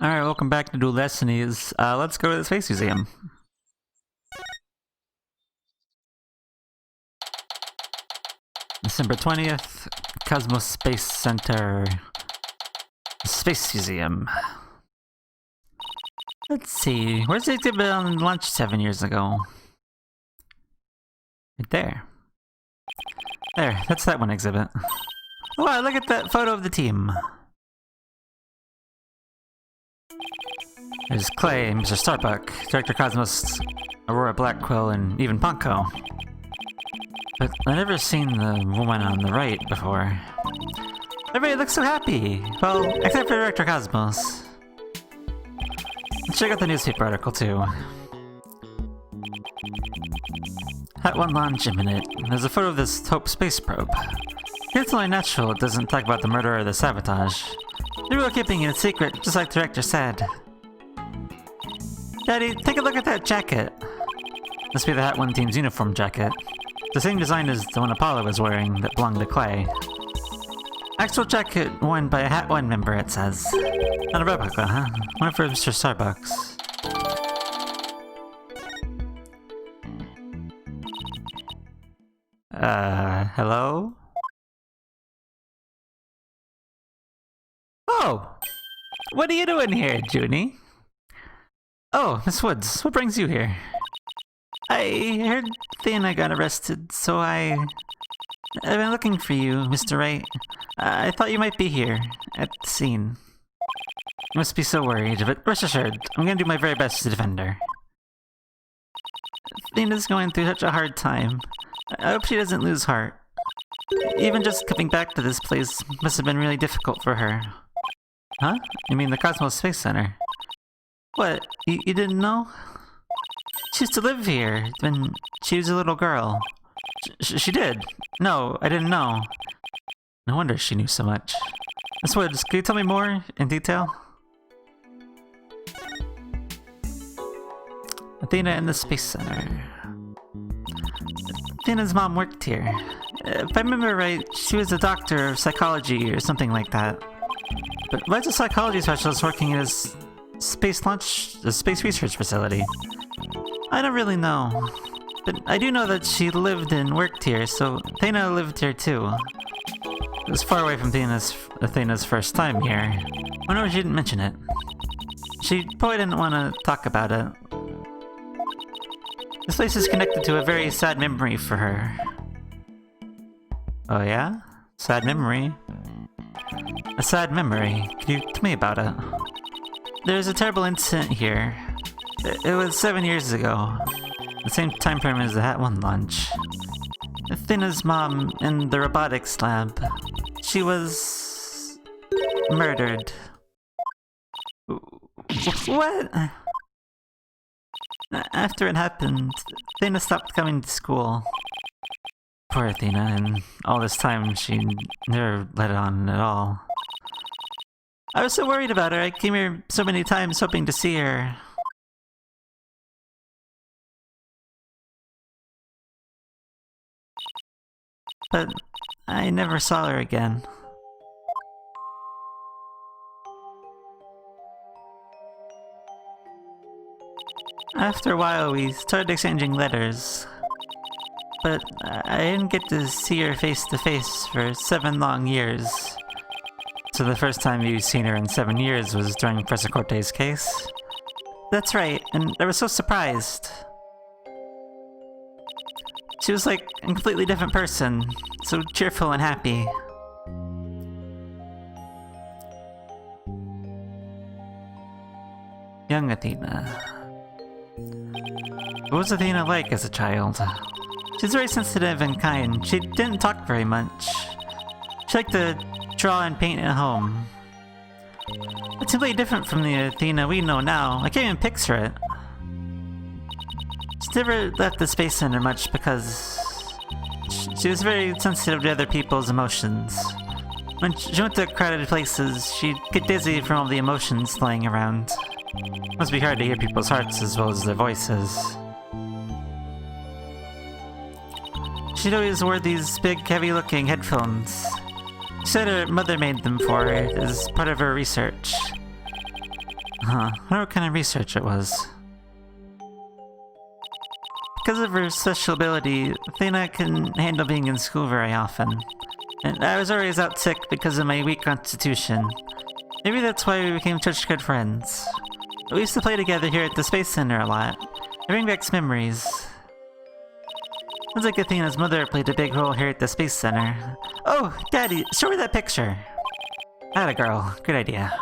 Alright, welcome back to Destinies. Let's go to the Space Museum. December 20th, Cosmos Space Center. Space Museum. Let's see, where's the exhibit on lunch 7 years ago? Right there. There, that's that one exhibit. Oh wow, look at that photo of the team. There's Clay, Mr. Starbuck, Director Cosmos, Aurora Blackquill, and even Ponko. But I've never seen the woman on the right before. Everybody looks so happy! Well, except for Director Cosmos. Let's check out the newspaper article too. Hat 1 launch imminent. There's a photo of this Hope space probe. It's only natural it doesn't talk about the murder or the sabotage. They were keeping it a secret, just like the director said. Daddy, take a look at that jacket. Must be the Hat 1 team's uniform jacket. The same design as the one Apollo was wearing that belonged to Clay. Actual jacket worn by a Hat 1 member, it says. Not a replica, huh? One for Mr. Starbucks. Hello? Oh! What are you doing here, Junie? Oh, Miss Woods, what brings you here? I heard Athena got arrested, so I've been looking for you, Mr. Wright. I thought you might be here, at the scene. You must be so worried, but rest assured, I'm gonna do my very best to defend her. Athena's going through such a hard time. I hope she doesn't lose heart. Even just coming back to this place must have been really difficult for her. Huh? You mean the Cosmos Space Center? What? You didn't know? She used to live here when she was a little girl. She did? No, I didn't know. No wonder she knew so much. Miss Woods, can you tell me more in detail? Athena in the Space Center. Athena's mom worked here. If I remember right, she was a doctor of psychology or something like that. But why's a psychology specialist working at a space research facility? I don't really know. But I do know that she lived and worked here, so Athena lived here too. It was far away from Athena's first time here. I wonder why she didn't mention it. She probably didn't want to talk about it. This place is connected to a very sad memory for her. Oh yeah? Sad memory? A sad memory. Could you tell me about it? There's a terrible incident here. It was 7 years ago. The same time frame as the Hat 1 launch. Athena's mom in the robotics lab. She was... murdered. What? After it happened, Athena stopped coming to school. Poor Athena, and all this time she never let it on at all. I was so worried about her, I came here so many times hoping to see her. But I never saw her again. After a while, we started exchanging letters. But I didn't get to see her face to face for 7 long years. So the first time you've seen her in 7 years was during Professor Corte's case? That's right, and I was so surprised. She was like a completely different person, so cheerful and happy. Young Athena. What was Athena like as a child? She's very sensitive and kind. She didn't talk very much. She liked to draw and paint at home. It's completely different from the Athena we know now. I can't even picture it. She never left the Space Center much because she was very sensitive to other people's emotions. When she went to crowded places, she'd get dizzy from all the emotions flying around. Must be hard to hear people's hearts as well as their voices. She'd always wore these big, heavy-looking headphones. She said her mother made them for her as part of her research. Huh, I wonder what kind of research it was. Because of her special ability, Athena can handle being in school very often. And I was always out sick because of my weak constitution. Maybe that's why we became such good friends. We used to play together here at the Space Center a lot. It brings back memories. Sounds like Athena's mother played a big role here at the Space Center. Oh, Daddy, show me that picture. Atta girl, good idea.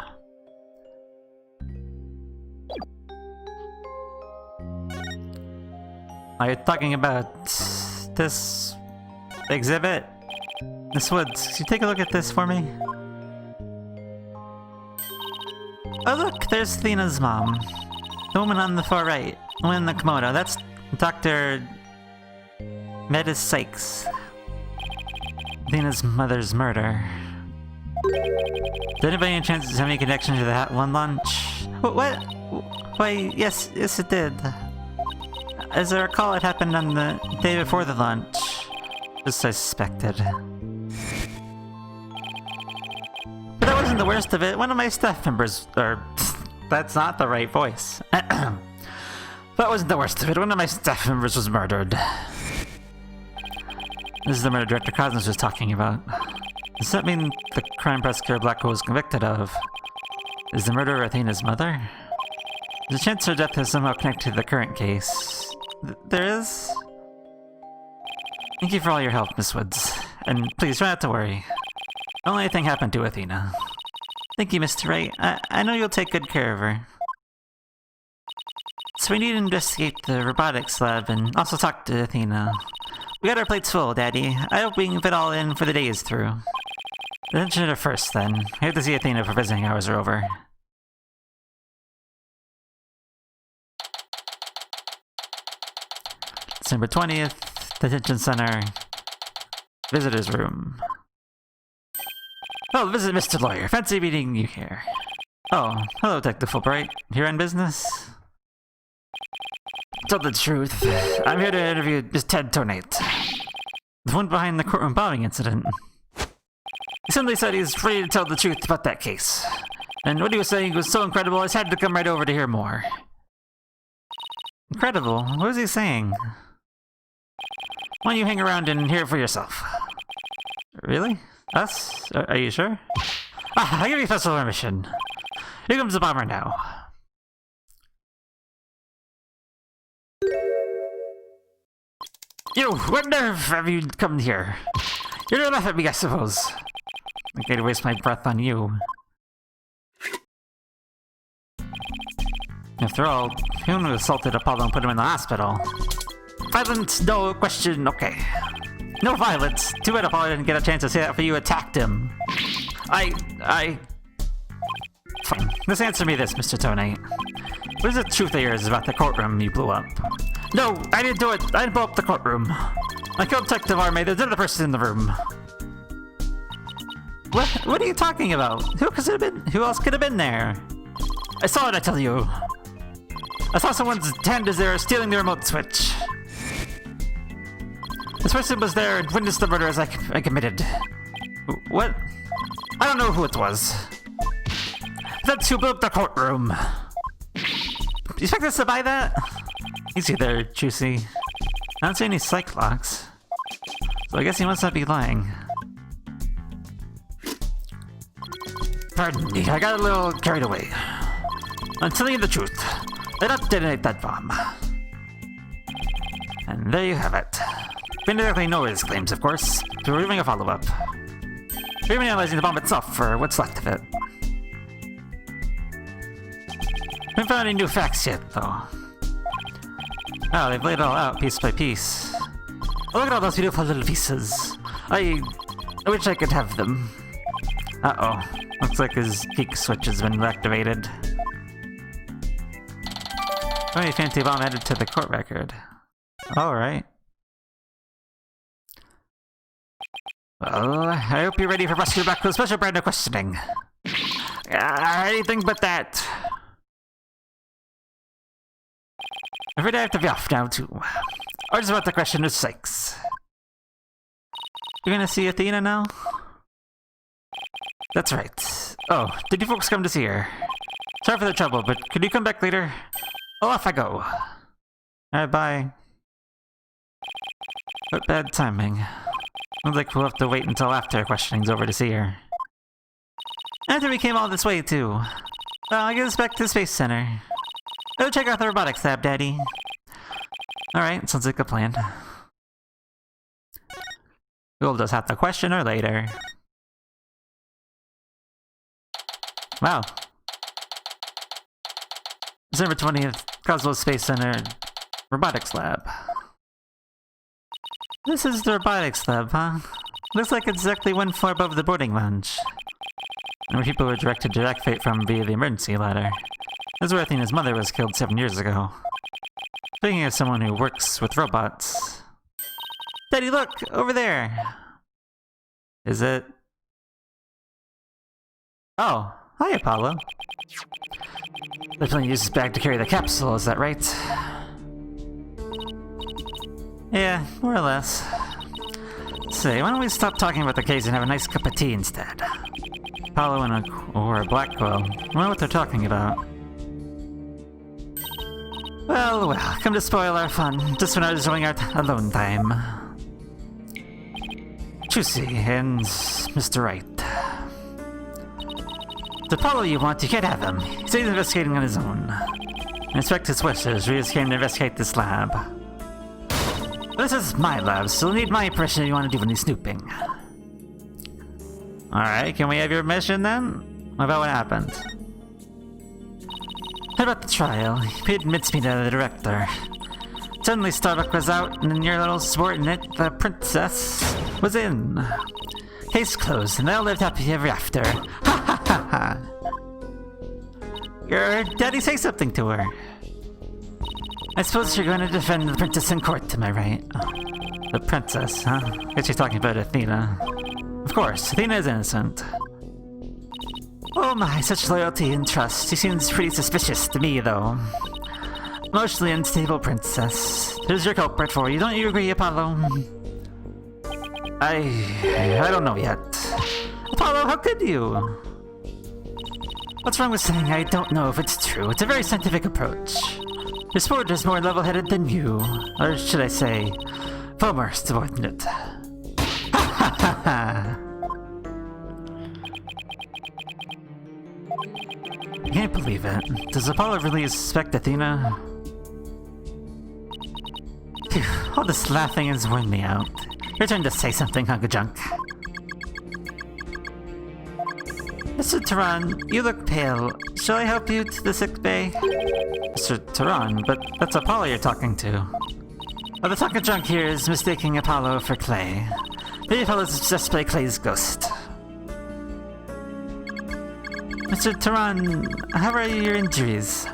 Are you talking about this exhibit? Miss Woods, could you take a look at this for me? Oh look, there's Athena's mom. The woman on the far right. The one in the kimono. That's Dr. Metis Sykes. Athena's mother's murder. Did anybody any chance have any connection to that one lunch? What? Why, yes it did. As I recall, it happened on the day before the lunch. Just I suspected. But that wasn't the worst of it. One of my staff members, that's not the right voice. That wasn't the worst of it. One of my staff members was murdered. This is the murder Director Cosmos was talking about. Does that mean the crime prosecutor Blackwell was convicted of is the murder of Athena's mother? There's a chance her death is somehow connected to the current case. There is? Thank you for all your help, Miss Woods. And please try not to worry. Don't let anything happen to Athena. Thank you, Mr. Wright. I know you'll take good care of her. So we need to investigate the robotics lab and also talk to Athena. We got our plates full, Daddy. I hope we can fit all in for the day is through. Attention to her first, then. I have to see Athena for visiting hours are over. December 20th, Detention Center. Visitor's room. Oh, visit Mr. Lawyer. Fancy meeting you here. Oh, hello, Detective Fulbright. Here on business? Tell the truth. I'm here to interview Miss Ted Tonate, the one behind the courtroom bombing incident. He suddenly said he was ready to tell the truth about that case. And what he was saying was so incredible, I just had to come right over to hear more. Incredible? What was he saying? Why don't you hang around and hear it for yourself? Really? Us? Are you sure? I'll give you special permission. Here comes the bomber now. You, what nerve have you come here? You're gonna laugh at me, I suppose. I'm going to waste my breath on you. After all, human who assaulted Apollo and put him in the hospital. Violence, no question, okay. No violence. Too bad Apollo didn't get a chance to say that after you attacked him. Fine. Just answer me this, Mr. Tonate. What is the truth of yours about the courtroom you blew up? No, I didn't do it. I didn't blow up the courtroom. I killed Detective Arme. There's another person in the room. What are you talking about? Who else could have been there? I saw it, I tell you. I saw someone's hand as they were stealing the remote switch. This person was there and witnessed the murder as I committed. What? I don't know who it was. That's who built the courtroom. Do you expect us to buy that? Easy there, Juicy. I don't see any psych locks. So I guess he must not be lying. Pardon me, I got a little carried away. I'm telling you the truth. I did not detonate that bomb. And there you have it. We didn't exactly know his claims, of course, so we're doing a follow-up. We're even analyzing the bomb itself for what's left of it. We haven't found any new facts yet, though. Oh, they've laid it all out piece by piece. Oh, look at all those beautiful little pieces. I wish I could have them. Uh-oh. Looks like his geek switch has been activated. Oh, fancy bomb added to the court record. Alright. Well, I hope you're ready for Buster Blackwell's special brand of questioning. Anything but that. I'm afraid I have to be off now, too. Or just about the question of Sykes. You're gonna see Athena now? That's right. Oh, did you folks come to see her? Sorry for the trouble, but could you come back later? Oh, off I go. Alright, bye. What bad timing. Looks like we'll have to wait until after questioning's over to see her. After we came all this way, too. Well, I'll get us back to the Space Center. Go check out the robotics lab, Daddy. Alright, sounds like a plan. We'll just have to question her later. Wow. December 20th, Cosmos Space Center Robotics Lab. This is the robotics lab, huh? Looks like it's exactly one floor above the boarding lounge. And where people were directed to evacuate from via the emergency ladder. This is where Athena's mother was killed 7 years ago. Speaking of someone who works with robots... Daddy, look! Over there! Is it... Oh, hi, Apollo. Definitely use this bag to carry the capsule, is that right? Yeah, more or less. Say, why don't we stop talking about the case and have a nice cup of tea instead? Apollo and or Blackwell. I wonder what they're talking about. Well, come to spoil our fun, just when I was enjoying our alone time. Juicy and Mr. Wright. The Apollo you want, you can't have him. He's investigating on his own. Respect his wishes, we just came to investigate this lab. This is my lab, so you'll need my permission if you want to do any snooping. Alright, can we have your permission then? What about what happened? How about the trial? He paid mincemeat to the director. Suddenly Starbuck was out, and your little subordinate, the princess, was in. Case closed, and they all lived happy ever after. Ha ha ha ha! Your daddy say something to her. I suppose you're going to defend the princess in court, am I right? The princess, huh? I guess you're talking about Athena. Of course, Athena is innocent. Oh my, such loyalty and trust. She seems pretty suspicious to me, though. Emotionally unstable princess. Here's your culprit for you. Don't you agree, Apollo? I don't know yet. Apollo, how could you? What's wrong with saying I don't know if it's true? It's a very scientific approach. Your sport is more level-headed than you. Or should I say, former subordinate. Ha ha ha ha! I can't believe it. Does Apollo really suspect Athena? Phew, all this laughing has worn me out. Your turn to say something, hunk of junk. Mr. Tehran, you look pale. Shall I help you to the sick bay? Mr. Tehran, but that's Apollo you're talking to. Well, the hunk of junk here is mistaking Apollo for Clay. Maybe Apollo's obsessed by Clay's ghost. Mr. Tehran, how are your injuries?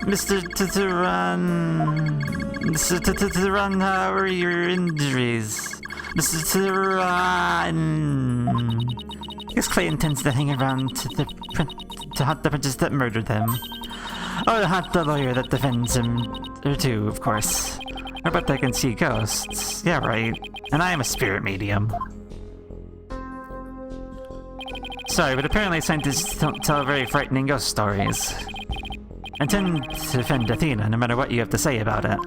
Mr. Tehran... Mr. Tehran, how are your injuries? Mr. Tehran... I guess Clay intends to hang around to hunt the princess that murdered him. Or to hunt the lawyer that defends him, or too, of course. Or but they can see ghosts. Yeah, right. And I am a spirit medium. Sorry, but apparently scientists don't tell very frightening ghost stories. I tend to defend Athena, no matter what you have to say about it.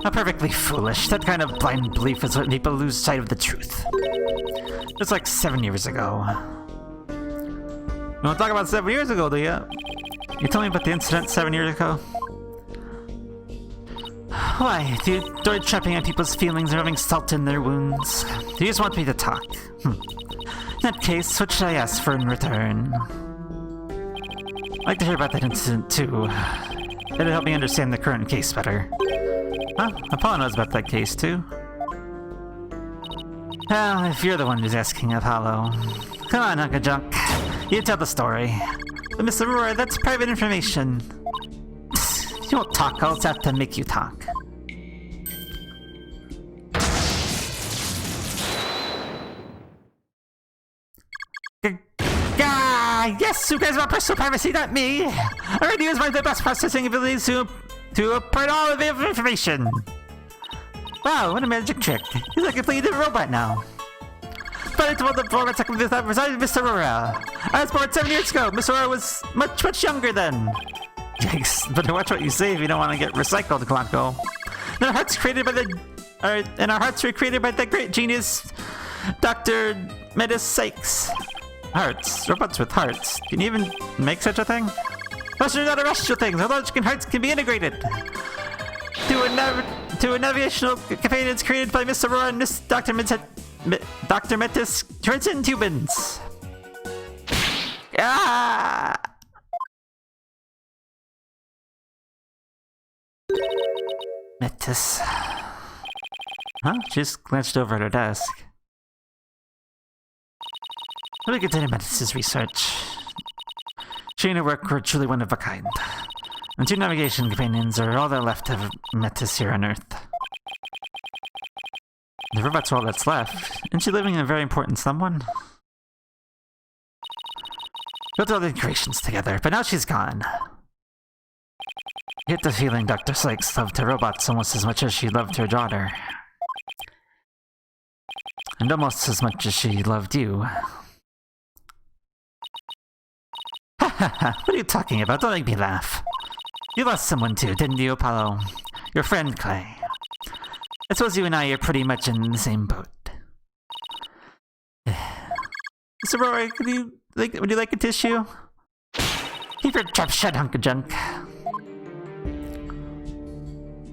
How perfectly foolish. That kind of blind belief is what people lose sight of the truth. Just like 7 years ago. You want to talk about 7 years ago, do you? You told me about the incident 7 years ago? Why? Do you enjoy trapping on people's feelings and rubbing salt in their wounds? Do you just want me to talk? In that case, what should I ask for in return? I'd like to hear about that incident too. It'll help me understand the current case better. Huh? Apollo knows about that case too. Well, if you're the one who's asking, Apollo. Come on, hunk of junk. You tell the story. But Miss Aurora, that's private information. You won't talk, I'll just have to make you talk. Yes, who cares about personal privacy, not me! I already use my the best processing abilities to put all of the information. Wow, what a magic trick. He's like a completely different robot now. Despite the former attack with this resided Miss Aurora. I was born 7 years ago. Miss Aurora was much younger then. Yikes! Better watch what you say if you don't want to get recycled, Clanko. And our hearts were created by the great genius, Dr. Metis Sykes. Hearts? Robots with hearts? Can you even make such a thing? Those are not irrational things. Our logic hearts can be integrated to a navigational companions created by Miss Aurora and Miss Dr. Metis Trenton Tubins. Ah! Metis. Huh? She just glanced over at her desk. Let me continue Metis' research. She and her work were truly one of a kind. And 2 navigation companions are all that left of Metis here on Earth. The robot's all that's left. Isn't she living in a very important someone? Built all the creations together, but now she's gone. I get the feeling Dr. Sykes loved her robots almost as much as she loved her daughter. And almost as much as she loved you. Ha ha ha, what are you talking about? Don't make me laugh. You lost someone too, didn't you, Apollo? Your friend, Clay. I suppose you and I are pretty much in the same boat. Mr. Roy, would you like a tissue? Keep your trap shut, hunk of junk.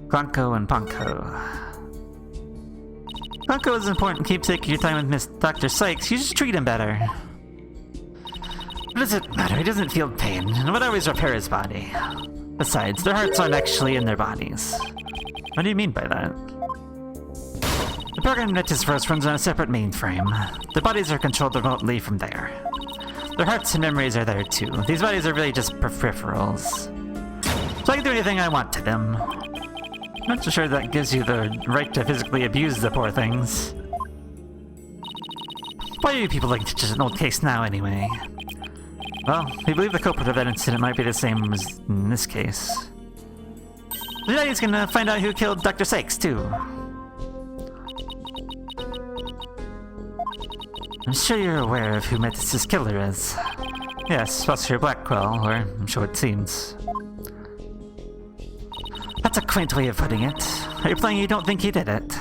Clanko and Ponko. Clanko is important. Keep taking your time with Miss Dr. Sykes. You just treat him better. What does it matter? He doesn't feel pain, and would always repair his body. Besides, their hearts aren't actually in their bodies. What do you mean by that? The program Netis first runs on a separate mainframe. Their bodies are controlled remotely from there. Their hearts and memories are there too. These bodies are really just peripherals. So I can do anything I want to them. I'm not so sure that gives you the right to physically abuse the poor things. Why are you people like just an old case now, anyway? Well, we believe the culprit of that incident might be the same as in this case. Today's gonna find out who killed Dr. Sykes, too. I'm sure you're aware of who Metis' killer is. Yes, Professor Blackwell, or so it seems. That's a quaint way of putting it. Are you implying you don't think he did it?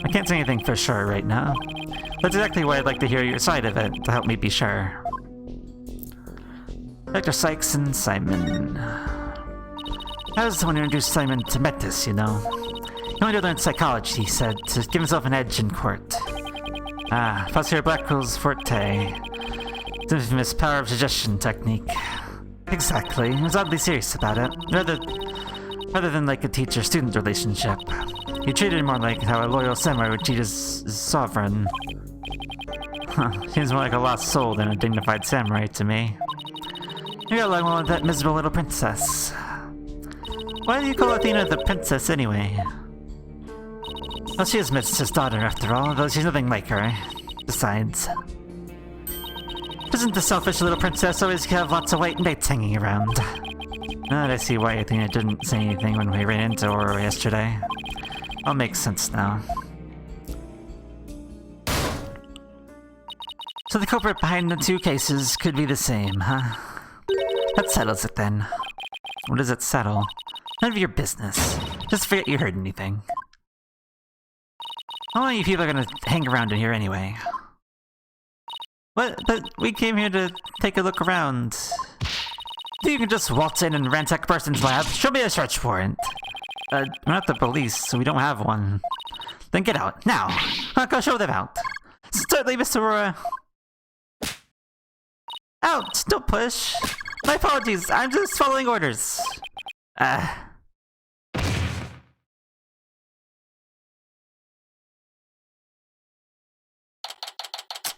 I can't say anything for sure right now. That's exactly why I'd like to hear your side of it, to help me be sure. Dr. Sykes and Simon. I was the one who introduced Simon to Metis, you know. He wanted to learn psychology, he said, to give himself an edge in court. Ah, Professor Blackwell's forte. The infamous power of suggestion technique. Exactly. He was oddly serious about it. Rather than like a teacher-student relationship. He treated it more like how a loyal samurai would treat his sovereign. Huh, seems more like a lost soul than a dignified samurai to me. You got along well with that miserable little princess. Why do you call Athena the princess anyway? Well, she is Mistress' daughter after all, though she's nothing like her. Besides, doesn't the selfish little princess always have lots of white knights hanging around? Now that I see why Athena didn't say anything when we ran into her yesterday. All makes sense now. So the culprit behind the 2 cases could be the same, huh? That settles it then. What does it settle? None of your business. Just forget you heard anything. How long you people are gonna hang around in here anyway? What? But we came here to take a look around. You can just waltz in and ransack a person's lab. Show me a search warrant. We're not the police, so we don't have one. Then get out, now! I'll go show them out. Certainly, Mr. Aurora. Out! Don't push! My apologies, I'm just following orders.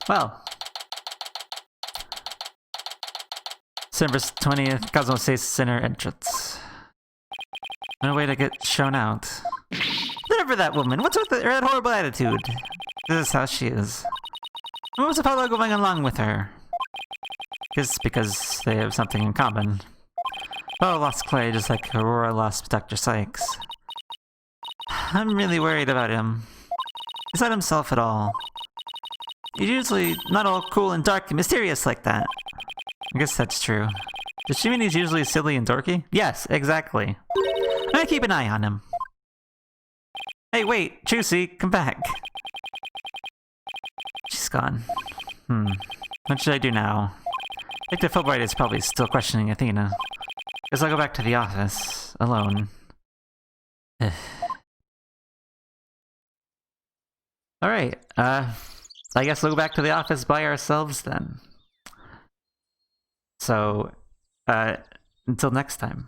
Well. December 20th, Cosmos Space Center entrance. No way to get shown out. Whatever that woman, what's with her horrible attitude? This is how she is. What was Apollo going along with her? Because they have something in common. Apollo lost Clay just like Aurora lost Dr. Sykes. I'm really worried about him. He's not himself at all. He's usually not all cool and dark and mysterious like that. I guess that's true. Does she mean he's usually silly and dorky? Yes, exactly. I'm gonna keep an eye on him. Hey, wait, Juicy, come back. She's gone. What should I do now? I think the Fulbright is probably still questioning Athena. Guess I'll go back to the office, alone. Alright, I guess we'll go back to the office by ourselves then. So, until next time.